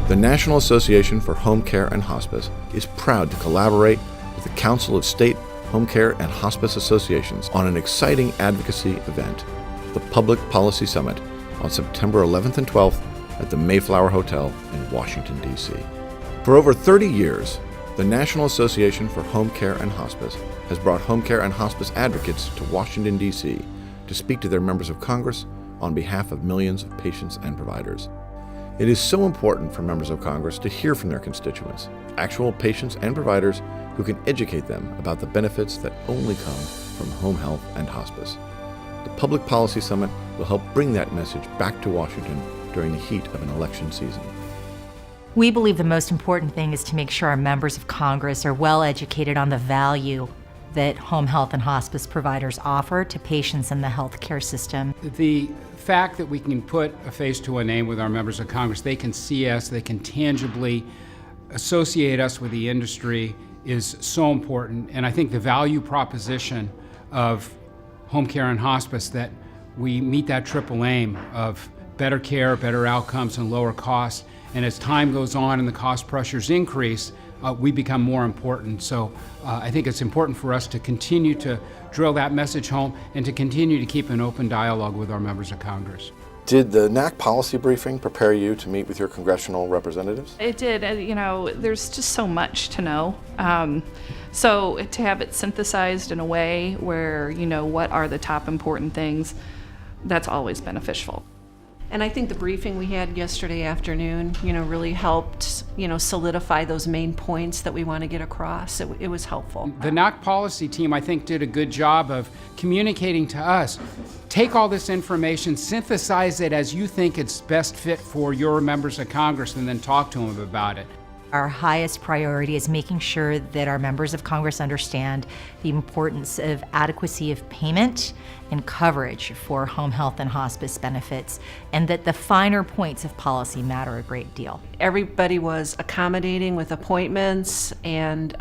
The National Association for Home Care and Hospice is proud to collaborate with the Council of State Home Care and Hospice Associations on an exciting advocacy event, the Public Policy Summit, on September 11th and 12th at the Mayflower Hotel in Washington, D.C. For over 30 years, the National Association for Home Care and Hospice has brought home care and hospice advocates to Washington, D.C. to speak to their members of Congress on behalf of millions of patients and providers. It is so important for members of Congress to hear from their constituents, actual patients and providers who can educate them about the benefits that only come from home health and hospice. The Public Policy Summit will help bring that message back to Washington during the heat of an election season. We believe the most important thing is to make sure our members of Congress are well educated on the value that home health and hospice providers offer to patients in the healthcare system. The fact that we can put a face to a name with our members of Congress, they can see us, they can tangibly associate us with the industry is so important. And I think the value proposition of home care and hospice, that we meet that triple aim of better care, better outcomes, and lower costs. And as time goes on and the cost pressures increase, we become more important. So I think it's important for us to continue to drill that message home and to continue to keep an open dialogue with our members of Congress. Did the NAC policy briefing prepare you to meet with your congressional representatives? It did. There's just so much to know. So to have it synthesized in a way where you know what are the top important things, that's always beneficial. And I think the briefing we had yesterday afternoon, really helped, solidify those main points that we want to get across. It was helpful. The NAC policy team, I think, did a good job of communicating to us. Take all this information, synthesize it as you think it's best fit for your members of Congress, and then talk to them about it. Our highest priority is making sure that our members of Congress understand the importance of adequacy of payment and coverage for home health and hospice benefits, and that the finer points of policy matter a great deal. Everybody was accommodating with appointments and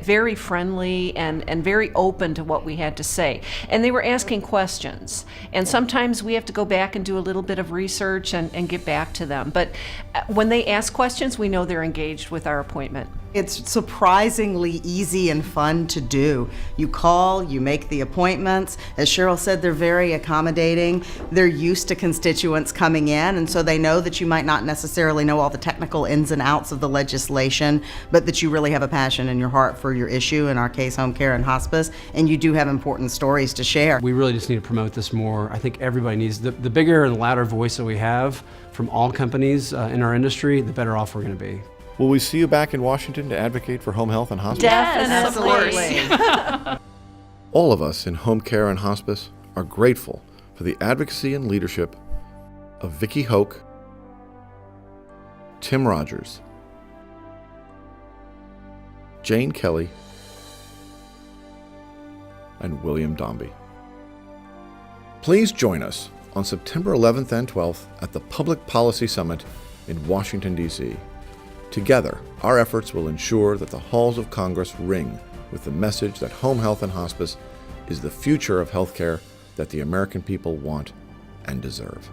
very friendly and very open to what we had to say. And they were asking questions. And sometimes we have to go back and do a little bit of research and get back to them. But when they ask questions, we know they're engaged with our appointment. It's surprisingly easy and fun to do. You call, you make the appointments. As Cheryl said, they're very accommodating. They're used to constituents coming in, and so they know that you might not necessarily know all the technical ins and outs of the legislation, but that you really have a passion in your heart for your issue, in our case, home care and hospice, and you do have important stories to share. We really just need to promote this more. I think everybody needs, the bigger and louder voice that we have from all companies in our industry, the better off we're going to be. Will we see you back in Washington to advocate for home health and hospice? Yes, of course. All of us in home care and hospice are grateful for the advocacy and leadership of Vicki Hoke, Tim Rogers, Jane Kelly, and William Dombey. Please join us on September 11th and 12th at the Public Policy Summit in Washington, D.C. Together, our efforts will ensure that the halls of Congress ring with the message that home health and hospice is the future of healthcare that the American people want and deserve.